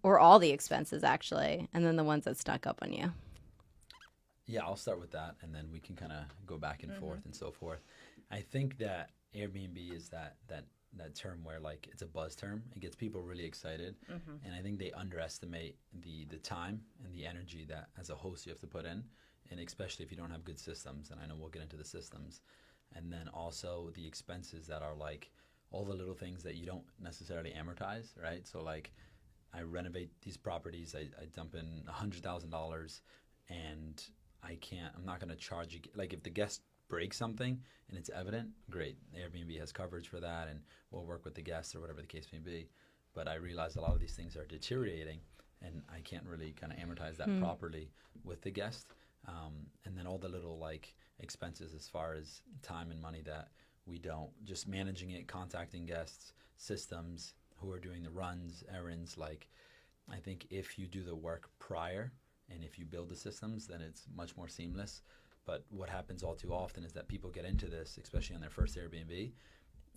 or all the expenses actually, and then the ones that stuck up on you? Yeah, I'll start with that, and then we can kind of go back and Mm-hmm. forth and so forth. I think that Airbnb is that term where like it's a buzz term. It gets people really excited, Mm-hmm. and I think they underestimate the time and the energy that as a host you have to put in, and especially if you don't have good systems. And I know we'll get into the systems, and then also the expenses that are like all the little things that you don't necessarily amortize, right? So like I renovate these properties, I dump in $100,000, and I'm not going to charge you. Like if the guest breaks something and it's evident, great. Airbnb has coverage for that, and we'll work with the guest or whatever the case may be. But I realize a lot of these things are deteriorating, and I can't really kind of amortize that properly with the guest. And then all the little like expenses as far as time and money that we don't, just managing it, contacting guests, systems, who are doing the runs, errands. Like I think if you do the work prior and if you build the systems, then it's much more seamless. But what happens all too often is that people get into this, especially on their first Airbnb,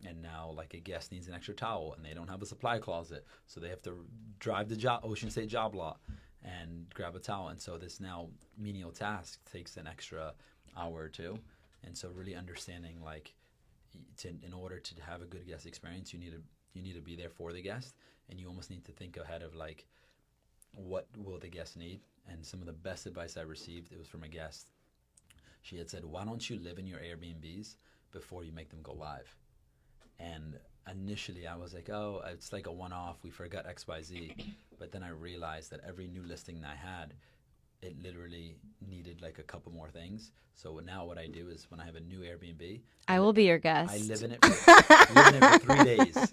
and now like a guest needs an extra towel and they don't have a supply closet, so they have to drive the Ocean State job lot and grab a towel. And so this now menial task takes an extra hour or two. And so really understanding like in order to have a good guest experience, you need to be there for the guest, and you almost need to think ahead of like what will the guest need. And some of the best advice I received, it was from a guest. She had said, why don't you live in your Airbnbs before you make them go live? And initially I was like, oh, it's like a one-off, we forgot XYZ. But then I realized that every new listing I had, it literally needed like a couple more things. So now what I do is when I have a new Airbnb, I will be your I guest. live in it for 3 days.